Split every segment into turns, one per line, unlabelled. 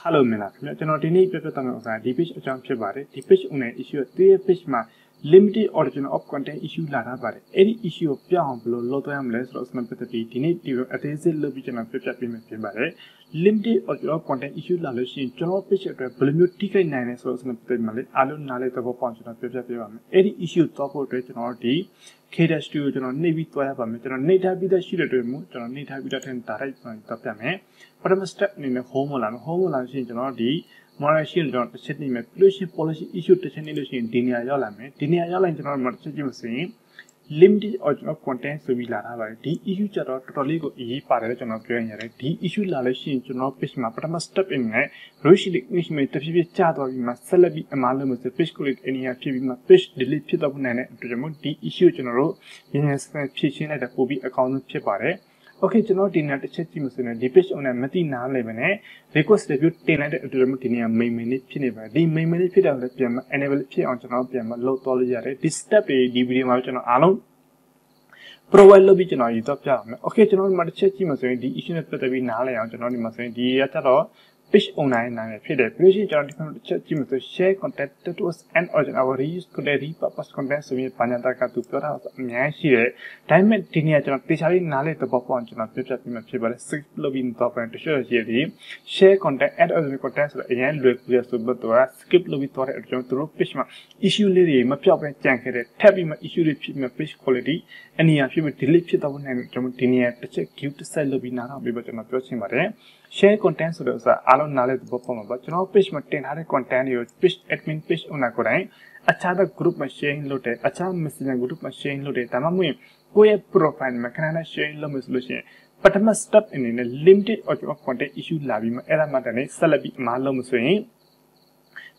Hello, Mela.ကျွန်တော်ဒီနေ့ပြပြသွားမယ့်ဥစ္စာဒီ page အကြောင်းဖြစ်ပါတယ်ဒီ page ဦးနဲ့ issue ရဲ့ page မှာ limited original of content issue လာတာပါတယ်အဲ့ဒီ issue ကိုပြောင်းအောင်ဘယ်လိုလုပ်သွားရမလဲဆိုတော့ကျွန်တော်ပြတဲ့ဒီနေ့ဒီလိုအသေးစိတ်လုပ်ပြီးကျွန်တော်ပြပြပေးမယ်ဖြစ်ပါတယ် limited original content issue လာလို့ရှိရင်ကျွန်တော် page အတွက်ဘယ်လိုမျိုးထိခိုက်နိုင်လဲဆိုတော့ကျွန်တော်ပြမှာလေအားလုံးနားလည်သဘောပေါက်ကျွန်တော်ပြပြပေးပါမယ်အဲ့ဒီ issue တော့ဖို့အတွက်ကျွန်တော်ဒီ KDS studio ကျွန်တော်နှိပ်ပြီးသွားရပါမယ်ကျွန်တော်နှိပ်ထားပြီးသားရှိတဲ့အတွက်မျိုးကျွန်တော်နှိပ်ထားပြီးသားတဲ့ direct တော့ပြမယ်ပထမ step အနေနဲ့ home လာမယ် home လာလို့ရှိရင်ကျွန်တော်ဒီ Malaysian ကျွန်တော်တစ်ချက်နေမယ် pollution policy issue တစ်ချက်နေလို့ရှိရင်ဒီနေရာရောက်လာမယ်ဒီနေရာရောက်လာရင်ကျွန်တော်တို့တစ်ချက်ကြည့်မစင် limited original content ဆိုပြီးလာတာပါတယ်ဒီ issue ကျတော့တော်တော်လေးကိုအရေးပါတယ်လို့ကျွန်တော်ပြောရင်ရတယ်ဒီ issue လာလို့ရှိရင်ကျွန်တော် page မှာပထမ step အနေနဲ့ original image တစ်ဖြည်းဖြည်းကျသွားပြီးမှဆက်လက်ပြီးအမှားလို့မဆို page quality အနေနဲ့ဖြစ်ပြီးမှ page delete ဖြစ်တော့ဖို့နိုင်တဲ့အတွက်ကြောင့်ဒီ issue ကျွန်တော်တို့ရင်းနှီးစဖြည့်ရှင်းလိုက်တဲ့ပို့ပြီးအကောင်းဆုံးဖြစ်ပါတယ်Okay ကျွန်တော်ဒီနေ့တစ်ချက်ကြည့်မစင်းနဲ့ဒီ page owner မသိနားလည်မနဲ့ request review တင်လိုက်တဲ့အတွက်ဒီနေ့ main menu ဖြစ်နေပါတယ်ဒီ main menu ဖြစ်တယ်လည်းပြန်မ enable ဖြစ်အောင်ကျွန်တော်ပြန်မလုပ်တော့လို့ရတယ်ဒီ step တွေဒီ video မှာကျွန်တော်အားလုံး provide လုပ်ပြီးကျွန်တော်ယူတော့ပြရမယ် Okay ကျွန်တော်ဒီမှာတစ်ချက်ကြည့်မစင်းဒီ issue နဲ့ပတ်သက်ပြီးနားလည်အောင်ကျွန်တော်ဒီမှာဆိုရင်ဒီရတော့ page owner ရဲ့နာမည်ဖြစ်တယ်ပြီးလို့ရှိရင်ကျွန်တော်ဒီမှာတစ်ချက်ကြည့်မစင်း share content towards and original reuse content repurpose content ဆိုပြီးဘာညာတာကသူပြောတာအများကြီးရှိတယ်ဒါပေမဲ့ဒီနေ့ကျွန်တော်တေချာလေးနားလည်သဘောပေါက်ကျွန်တော်ပြပြပေးမှဖြစ်ပါတယ် skip လုပ်ပြီးတော့ပြန်တချို့ရှိတယ် share content and original content ဆိုတော့အရင်လွယ်ကူရဆိုတော့ skip လုပ်ပြီးတော့တဲ့ကျွန်တော်တို့ page မှာ issue လေးတွေမပြောက်ပဲကြံခဲ့တယ်ထပ်ပြီးမှ issue တွေဖြစ်မှ page quality အနည်းအားဖြင့် delete ဖြစ်တော့နိုင်တယ်ကျွန်တော်ဒီနေ့တစ်ချက် give တစ်ဆက်လုပ်ပြီးနားထောင်ပြီးတော့ကျွန်တော်ပြောချင်ပါတယ် share content ဆိုတော့အားလုံးနားလည်သဘောပေါက်မှာပါကျွန်တော် page မှာတင်ထားတဲ့ content တွေကို page admin page owner ကိုယ်တိုင်အခြားသော group မှာ share လုပ်တယ်အခြား messenger group မှာ share လုပ်တယ်ဒါမှမဟုတ်ကိုယ့်ရဲ့ profile မှာခဏခဏ share လုပ်မယ်ဆိုလို့ရှိရင်ပထမ step အနေနဲ့ limited original content issue လာပြီးမှအဲ့ဒါမှတည်းဆက်လက်ပြီးအမှားလုပ်မဆိုရင်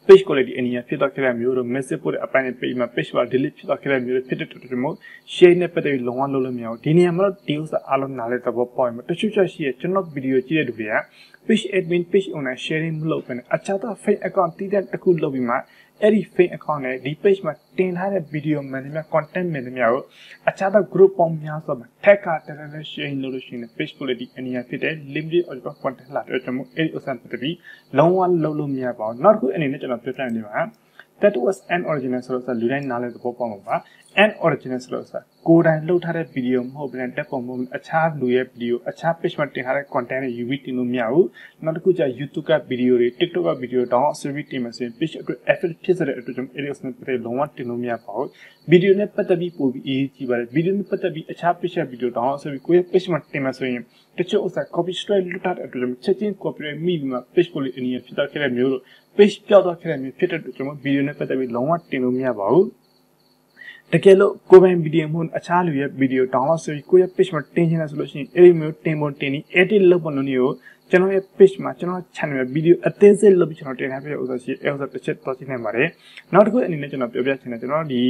page quality အနည်းဖြစ်တော့ခဲ့တဲ့မျိုးတို့ message ပို့တဲ့အပိုင်းနဲ့ page မှာ page ပါ delete ဖြစ်တော့ခဲ့တဲ့မျိုးတို့ဖြစ်တဲ့တူမျိုး share နဲ့ပတ်သက်ပြီးလုံးဝလုပ်လို့မရဘူးဒီနေရာမှာတော့ဒီဥစ္စာအားလုံးနားလည်သဘောပေါက်ရင်တချို့ချက်ရှိရကျွန်တော် video ကြည့်တဲ့လူတွေက page admin page owner sharing မလုပ်ဘဲနဲ့အခြားသော fake account တည်တဲ့တစ်ခုလုပ်ပြီးမှအဲ့ဒီ fake account နဲ့ဒီ page မှာတင်ထားတဲ့ video မှန်တယ်များ content မှန်တယ်များကိုအခြားသော group ပေါင်းများစွာမှာ tag ကတည်းက sharing လုပ်လို့ရှိရင် page quality အနည်းဖြစ်တဲ့ limited original content လာတဲ့ကျွန်တော်အဲ့ဒီဥစ္စာပတ်သက်ပြီးလုံးဝလုပ်လို့မရပါဘူးနောက်တစ်ခုအနေနဲ့ကျွန်တော်ပြောပြနေပါ that was an original ဆိုတော့လူတိုင်းနားလည်သဘောပေါက်မှာပါ an original ဆိုတော့ကိုယ်တိုင်လုပ်ထားတဲ့ video မဟုတ်ဘဲနဲ့တက်ပုံမဟုတ်အခြားလူရဲ့ video အခြား page မှာတင်ထားတဲ့ content တွေယူပြီးတင်လို့မရဘူးနောက်တစ်ခုကျ YouTube က video တွေ TikTok က video တောင်းဆိုပြီးတင်မယ်ဆိုရင် page အတွက် affect ဖြစ်စေတဲ့အတွက်ကြောင့် edit နဲ့ပတ်သက်လုံးဝတင်လို့မရပါဘူး video နဲ့ပတ်သက်ပြီးပို့ပြီးအေးကြည့်ပါတယ် video နဲ့ပတ်သက်ပြီးအခြား page ရဲ့ video တောင်းဆိုပြီးကိုယ့်ရဲ့ page မှာတင်မယ်ဆိုရင်တချို့ဥစ္စာ copy strike လွတ်ထားတဲ့အတွက်ကြောင့်ချက်ချင်း copyright မိပြီးမှ page ကိုလည်းအနည်းဖြစ်တော့ခဲ့တဲ့မျိုးလို့ page ပြောက်တော့ခဲ့တဲ့မျိုးဖြစ်တဲ့အတွက်ကျွန်တော် video နဲ့ပတ်သက်ပြီးလုံးဝတင်လို့မရပါဘူးတကယ်လို့ကိုယ်ပိုင် video မဟုတ်အခြားလူရဲ့ video download ဆိုပြီးကိုယ့်ရဲ့ page မှာတင်ချင်တယ်ဆိုလို့ရှိရင်အဲ့ဒီမျိုးတင်ဖို့တင်ပြီး edit လုပ်ဖို့လို့မျိုးကျွန်တော်ရဲ့ page မှာကျွန်တော် channel ရဲ့ video အသေးစိတ်လုပ်ပြီးကျွန်တော်တင်ထားပြတဲ့ဥစ္စာရှိအဲ့ဥစ္စာတစ်ချက်တော့သိနိုင်ပါတယ်နောက်တစ်ခုအနေနဲ့ကျွန်တော်ပြောပြချင်တယ်ကျွန်တော်ဒီ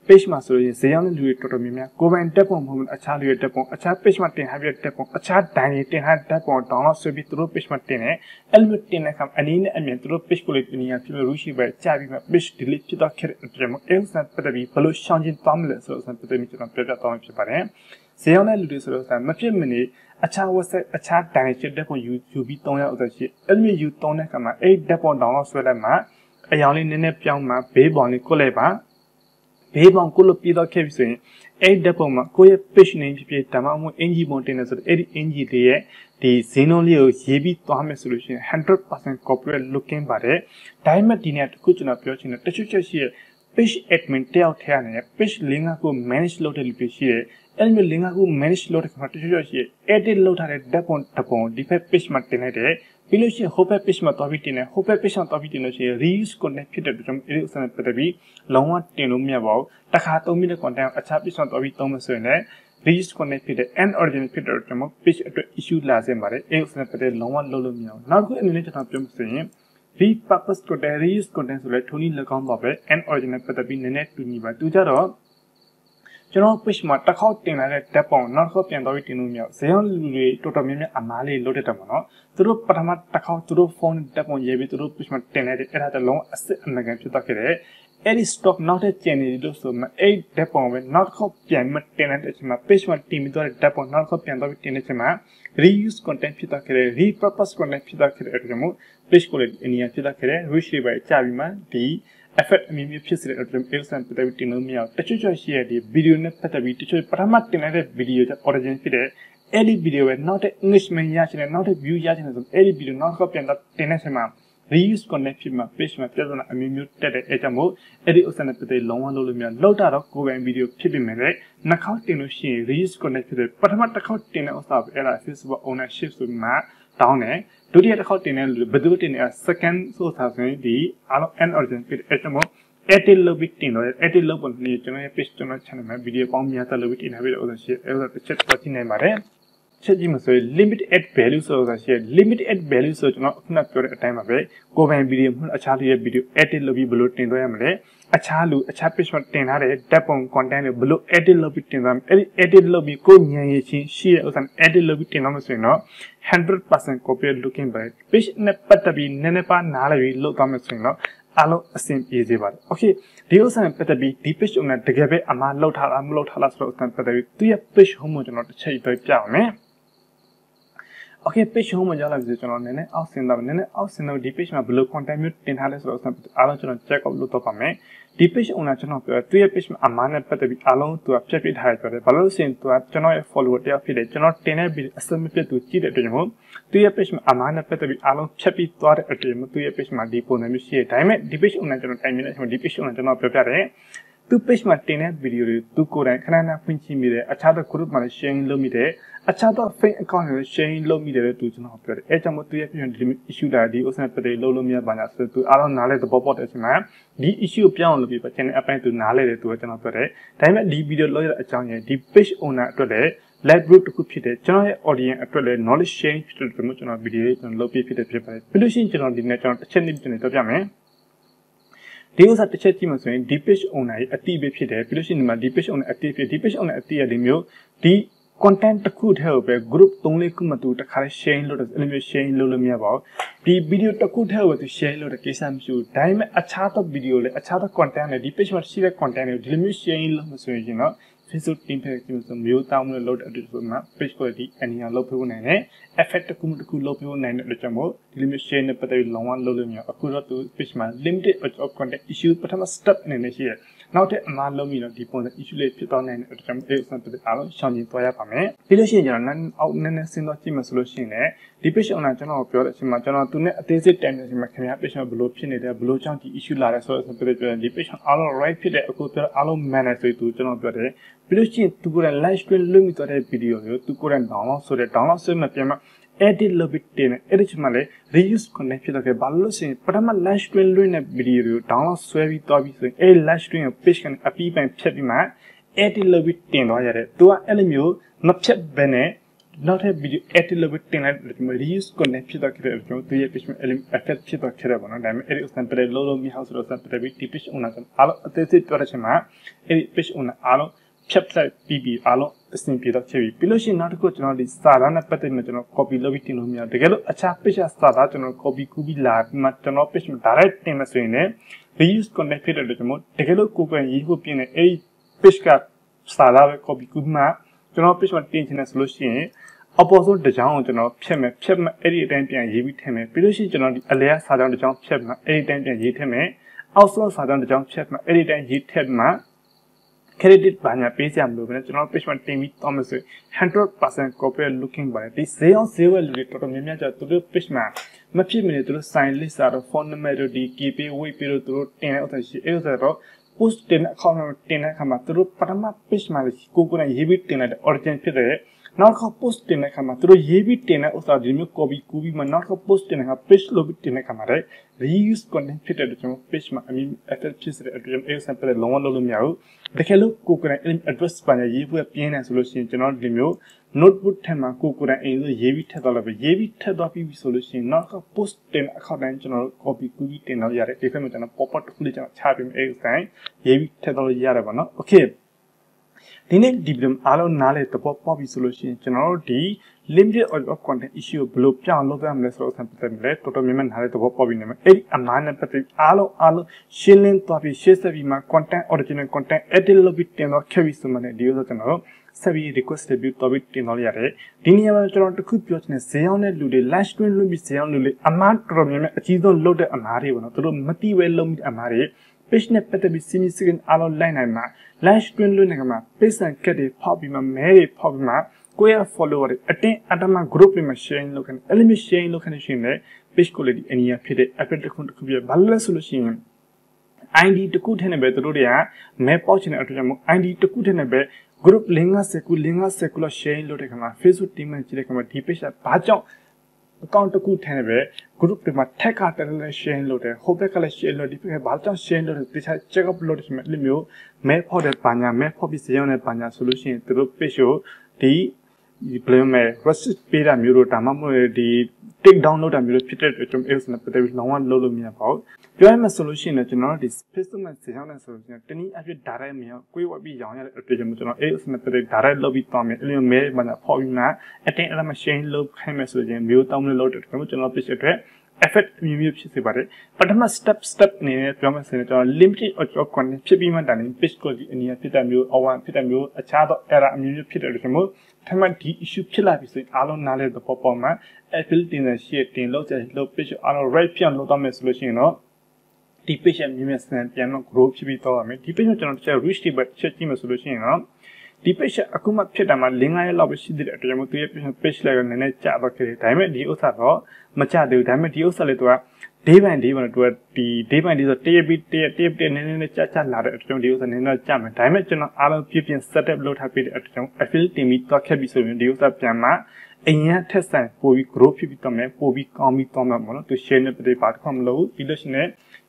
page မှာဆိုရင်ဈေးရောက်တဲ့လူတွေတော်တော်များများကိုယ်ပိုင်တက်ပုံမဟုတ်အခြားလူရဲ့တက်ပုံအခြား page မှာတင်ထားပြတဲ့တက်ပုံအခြား dine တင်ထားတဲ့တက်ပုံ download ဆိုပြီးသူတို့ page မှာတင်တယ်အဲ့လိုတင်တဲ့အခါအနည်းနဲ့အမြင်သူတို့ page ကိုလည်းတင်ရဖြစ်လို့ရရှိပဲကြာပြီးမှ page delete ဖြစ်တော့ခဲ့တဲ့အတွက်မှာအဲ့ဥစ္စာပတ်သက်ပြီးဘယ်လိုရှောင်ကျဉ်သွားမလဲဆိုတော့ပတ်သက်ပြီးကျွန်တော်ပြောပြသွားမှာဖြစ်ပါတယ်ဈေးရောက်တဲ့လူတွေဆိုတော့မဖြစ်မနေအခြား website အခြား dine ချက်တက်ပုံယူပြီး3ရောက်ဥစ္စာရှိအဲ့လိုယူ3တဲ့အခါမှာအဲ့တက်ပုံ download ဆွဲလိုက်မှအယောင်လေးနည်းနည်းပြောင်းမှဘေးပေါင်လေးကုတ်လိုက်ပါဘေးပေါင်ကိုလို့ပြီးတော့ခဲ့ပြီဆိုရင်အဲ့ဓာတ်ပုံမှာကိုယ့်ရဲ့ page name ဖြစ်ဖြစ်ဒါမှမဟုတ်အင်ဂျီပုံတင်နေဆိုတော့အဲ့ဒီအင်ဂျီလေးရဲ့ဒီဈေးနှုန်းလေးကိုရေးပြီးသွားမယ်ဆိုလို့ရှိရင် 100% copyright looking ပါတယ်ဒါပေမဲ့ဒီနေ့တခုကျွန်တော်ပြောချင်တယ်တချို့ချက်ရှိရဲ့ page admin တယောက်ထဲကနေ page link ကို manage လုပ်တဲ့လူတွေရှိတယ်အဲ့ဒီ link ကို manage လုပ်တဲ့ခါမှာတချို့ချက်ရှိရဲ့ edit လုပ်ထားတဲ့ဓာတ်ပုံတစ်ပုံဒီဖက် page မှာတင်လိုက်တယ်ပြီးလို့ရှိရင် home page မှာသွားပြီးတင်တယ် home page မှာသွားပြီးတင်လို့ရှိရင် reuse content ဖြစ်တဲ့အတွက်ကြောင့်အဲ့ဒီဥစ္စာနဲ့ပတ်သက်ပြီးလုံးဝတင်လို့မရပါဘူးတစ်ခါသုံးပြီးတဲ့ content ကိုအခြား page မှာသွားပြီးသုံးမယ်ဆိုရင်လည်း reuse content ဖြစ်တဲ့ an original ဖြစ်တဲ့အတွက်ကြောင့် page အတွက် issue လာစေပါတယ်အဲ့ဒီဥစ္စာနဲ့ပတ်သက်လုံးဝလုပ်လို့မရဘူးနောက်တစ်ခုအနေနဲ့ကျွန်တော်ပြောမှဆိုရင် repurpose content reuse content ဆိုလဲထုံးနည်း၎င်းပါပဲ an original ပတ်သက်ပြီးနည်းနည်းတူညီပါတူကြတော့ကျွန်တော် page မှာတစ်ခေါက်တင်လာတဲ့ဓာတ်ပုံနောက်တစ်ခေါက်ပြန်တော့ပြီးတင်လို့မရဘူးဈေးရောက်လူတွေတော်တော်များများအမားလေးလုပ်တတ်တယ်ပေါ့နော်သူတို့ပထမတစ်ခေါက်သူတို့ဖုန်းဓာတ်ပုံရေးပြီးသူတို့ page မှာတင်လိုက်တဲ့အဲ့ဒါတလုံးအစစ်အမှန်ကန်ဖြစ်တော့ခဲ့တယ် Any stock not a channel do so my 8 depot not copy and tenant page one team with a depot not copy and tenant reuse content pita repurpose content pita remote page call it any pita which by Chavima the effect me piece at the else and pitavitimia teacher share the video net petavi teacher paramatin video origin fide any video not a Englishman yachin and not a view yachin any video not copy and tenant reuse content page my present a muted etamo, Eddie Osanapate long lolumia, Lota go and video chipping knockout in reuse connected, but not the hot dinner of era feasible ownership with ma down there. To the hot dinner, but in a second so thousand the and origin fit etamo, Eddie love it in or Eddie love on the general piston channel video bomb yata love it in a video of the ship ever the chat watching a mare. Limit add value so that share limit add value search not a time away. Go and video a charlie video added lobby below 10 ramle. A chalu a chapish 10 tap on content below added lobby 10 ram added lobby go near she was an added lobby 10 100% copy looking by fish nepatabi nenepa nalavi low thomas allo a sim easy bar. Okay, deals and petabi deepish on a together a man load halas and petabi to a fish homogeneous shape by Piame. Okay, page home vision on Nene, I'll send out Nene, I'll send out the page my blue contaminate in Hallis or something. I'll check out Lutopame. The page on a channel to a 3 page a man at Petabi alone to a check it high for the Palosin to a channel follow their feed, channel 10 be submitted to cheat at the remote. 3 page a man at Petabi alone check it to a remote 3 page my depot and we see a time. The page on a channel 10 minutes from the page on a channel prepare. 2 page my 10 video to Koran, Kanana Pinchi Mide, a child of Kurut my sharing Lumide. A child of fake account sharing low media to Janopper. Ejamo issue that the Osanapade Lolomia Banas to Alan Nale the Bobot as man. The issue piano people can append to Nale to a Janopere. Time at the video lawyer at Janya, the fish owner today. Let root to Kupite, general audience actually knowledge sharing to promotion of video and low people. Pollution general the nature of the channel of Yaman. Deals at the chat team saying, deepish owner a TB pollution my deepish on a deepish on a TB the content could help a group only kumatu to carry Shane Lotus enemy Shane Lolomia about the video could help to share the Kisam shoe time a chart of video a chart of content a deepish much serious content of limit Shane Lomus physical impact some new town load at page quality and low people nine effect kumatu low people 9 at the jumbo limit Shane but a long one Lolomia a could to fishman limited of content issue but I'm a step in a year. Now that a man low mean deep on the issue late put on and to the alum, shining to a pame. Pillotion none out none single team solution eh. Depression on a general of your Simachana to net a tendency mechanization of below chin below chunky issue lara so depression all right fit a quarter alum manner to general body. Pillotion to go and live screen limit or a video to go and download so that download some edit love it in additionally reuse connection of a balloon, but I'm a live stream doing a video download sweary toby a live stream of fish can appear and chepima, edit love it in or to an LMU, not chep bene, not a video edit love it in reuse connection of the efficient effect chip of Cherabon, and edit sample low me house or sample fish on an alo, edit fish on alo. Chapter PB alo simply the cherry. Piloshi not go to know the Sarana pattern copy Lovitinumia. Together a chapish as Saratono copy Kubi lab, Matanopish direct in a swing. Reuse connected at the remote. Together cook and European a Pishka Sara copy Kubma, Janopish one thing in a solution. Opposite the John General Chema, any time and Yeviteme. Piloshi General Alea Sadan the John Chema, any time and Yeteme. Also Sadan the John Chema, any time Yetema. Credit Banya Pesiam Lumen, general patient team Thomas 100% copy looking by this say on several little manager to the fishman. Machi minute to sign list out of phone number the keep away period to 10 out of the post 10 account 10 come through Panama fishman Google and heavy 10 at the origin figure. Not post 10 come through heavy 10 out of the new copy Kubi, but not post 10 a fish lobe 10 camera. Reuse content fitted to fishman. I mean, after cheese at the sample long lolumia. The Hello Coconut address by a Yevu piano solution general demo, notebook tema coconut in the Yevi Tedal of a Yevi Tedapi solution, not a post 10 account general copy Kubi 10 or Yara, if I'm a pop out to flit and chat him egg sign, Yevi Tedal Yaravana. Okay. ဒီနေ့ဒီဗီဒီယိုအားလုံးနားလေသဘောပေါက်ပြီဆိုလို့ရှိရင်ကျွန်တော်တို့ဒီ limited of content issue ကိုဘယ်လိုပြောင်းလုပ်ရမလဲဆိုတော့ဆက်ပတ်သက်တယ်တော်တော်များများနားလေသဘောပေါက်ပြီနေမှာအဲ့ဒီအမှားနဲ့ပတ်သက်အားလုံးရှင်းလင်းသွားပြီးရှေ့ဆက်ပြီးမှ content original content edit လုပ်ပြီးတင်တော့ခဲ့ပြီဆိုမှလည်းဒီလိုဆိုကျွန်တော်တို့ဆက်ပြီး request review တော့ပြီးတင်တော့ရတယ်ဒီနေရာမှာကျွန်တော်တခုပြောချင်တဲ့ဇေယောင်းတဲ့လူတွေ launch twin လုပ်ပြီးဇေယောင်းလူတွေအမှားတော်တော်များများအကြီးဆုံးလုပ်တဲ့အမှားတွေပေါ့နော်သူတို့မတိဝဲလုပ်ပြီးအမှားတွေ page နဲ့ပတ်သက်ပြီး significant အားလုံးလိုက်နိုင်မှာ launch twin လုပ်နေကမှာ page နဲ့ cat တွေဖောက်ပြီးမှ mail တွေဖောက်ပြီးမှကိုယ့်ရဲ့ follower တွေအတင်းအဓမ္မ group တွေမှာ sharing လုပ်ခိုင်းတယ် element sharing လုပ်ခိုင်းနေရှင်လေ page quality အနည်းဖြစ်တဲ့ effect တစ်ခုပြဘာလို့လဲဆိုလို့ရှိရင် ID တခုထည့်နေပဲသူတို့တွေက mail ပေါက်ချင်တဲ့အတူတူ ID တခုထည့်နေပဲ group 50လောက် sharing လုပ်တဲ့ခါမှာ Facebook team နဲ့ကြည့်တဲ့ခါမှာဒီ page ကဘာကြောင့် account တခုထည့်နေပဲ group တွေမှာ tag ကတည်းက sharing လုပ်တယ် ဟိုဘက်ကလည်း share လုပ်ဒီဘက်ကဘာကြောင့် sharing လုပ်တယ်တခြား check up လုပ်တယ်ဆိုမှအဲ့လိုမျိုး mail ဖောက်တဲ့ပါညာ mail ဖောက်ပြီးဇေယောင်းတဲ့ပါညာဆိုလို့ရှိရင်သူတို့ page ကိုဒီ blame မဲ့ restrict ပေးတာမျိုးတို့ဒါမှမဟုတ်ဒီ take down လုပ်တာမျိုးဖြစ်တဲ့အတွက်ကျွန်တော် AOS နဲ့ပတ်သက်ပြီးလုံးဝလုပ်လို့မရပါဘူးပြောရမယ်ဆိုလို့ရှိရင်ကျွန်တော်တို့ဒီ Facebook နဲ့ဇေယောင်းနဲ့ဆိုလို့ရှိရင်တနည်းအားဖြင့် direct မရောကိုယ်ဝက်ပြီးရောင်းရတဲ့အတွက်ကျွန်တော် AOS နဲ့ပတ်သက် direct လုပ်ပြီးသွားမယ်အဲ့လို mail မှာဖောက်ပြီးမှအတင်းအဓမ္မ share လုပ်ခိုင်းမယ်ဆိုရင်မျိုးတောင်းလို့လုပ်တယ်ကျွန်တော် page အတွက် effect မျိုးဖြစ်စေပါတယ်ပထမ step အနေနဲ့ပြောမယ်ဆိုရင်ကျွန်တော် limited of content ဖြစ်ပြီးမှတန်ရင် page quality အနည်းဖြစ်တဲ့မျိုး over ဖြစ်တဲ့မျိုးအခြားသော error အမျိုးမျိုးဖြစ်တဲ့အတွက်ကျွန်တော်ထပ်မံဒီ issue ဖြစ်လာပြီဆိုရင်အားလုံးနားလည်သဘောပေါက်မှ Apple တင်တဲ့ share တင်လို့ချက်လို့ page အားလုံး right ပြန်လုပ်တော့မယ်ဆိုလို့ရှိရင်တော့ဒီ page ရဲ့မြင်မြန်စံပြန်တော့ grow ဖြစ်ပြီးတော့ရမယ်ဒီ page ကိုကျွန်တော်တစ်ချက် reach တွေပဲချက်ကြည့်မယ်ဆိုလို့ရှိရင်တော့ဒီ page အခုမှဖြစ်တာမှ5ရက်လောက်ပဲရှိသေးတယ်အတွက်ကြောင့်သူရဲ့ page လည်းနည်းနည်းကျတော့ခဲ့တယ်ဒါပေမဲ့ဒီဥစ္စာတော့မကျသေးဘူးဒါပေမဲ့ဒီဥစ္စာလေးသူက day by day မှာသူကဒီ day by day ဆိုတရက်ပြီးတရက်နည်းနည်းကျလာတဲ့အတွက်ကြောင့်ဒီဥစ္စာနည်းနည်းကျမယ်ဒါပေမဲ့ကျွန်တော်အားလုံးပြပြ setup လုပ်ထားပြီးတဲ့အတွက်ကြောင့် affiliate တင်ပြီးတော့ခဲ့ပြီဆိုရင်ဒီဥစ္စာပြန်မှအရင်ထက်ဆိုင်ပိုပြီး grow ဖြစ်ပြီးတော့မယ်ပိုပြီးကောင်းပြီးတော့မှာပေါ့နော်သူ share နဲ့ပတ်သက်ပါတခွမလို့ဒီလို့ရှိနေ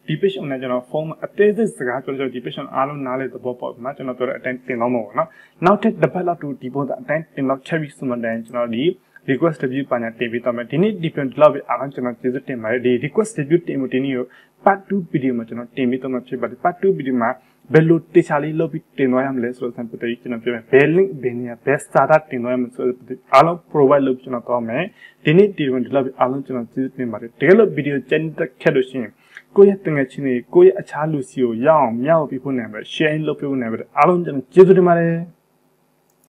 ဒီ page on နဲ့ကျွန်တော် form အသေးစိတ်စကားပြောလို့ဒီ page on အားလုံးနားလေသဘောပေါက်မှာကျွန်တော်ပြောတဲ့အတိုင်းတင်တော့မှာပေါ့နော်နောက်ထပ်တစ်ပတ်လောက်ဒီပုံစံအတိုင်းတင်တော့ cherry ဆိုမှတန်းကျွန်တော်ဒီ request review ပါညာတင်ပြီးတော့မယ်ဒီနေ့ different လောက်ပဲအားလုံးကျွန်တော်ကျေးဇူးတင်ပါတယ်ဒီ request review တင်မှုဒီနေ့ကို part 2 video မှာကျွန်တော်တင်ပြီးတော့မှာဖြစ်ပါတယ် part 2 video မှာဘယ်လိုတေချာလေးလုပ်ပြီးတင်သွားရမလဲဆိုတော့စံပတ်သက်ကျွန်တော်ပြောမယ်ဘယ် link ဘယ်နေရာ best starter တင်သွားရမလဲဆိုတော့အားလုံး provide လုပ်ကျွန်တော်တော့မယ်ဒီနေ့ဒီလောက်ပဲအားလုံးကျွန်တော်ကျေးဇူးတင်ပါတယ်တကယ်လို့ video ကျန်တဲ့ခက်လို့ရှိရင်ကိုယ့်ရဲ့တငယ်ချင်းတွေကိုယ့်ရဲ့အခြားလူစီကိုရအောင်မြောက်ပြီးဖို့နေပဲ share လုပ်ဖို့နေပဲအားလုံးကျွန်တော်ကျေးဇူးတင်ပါတယ်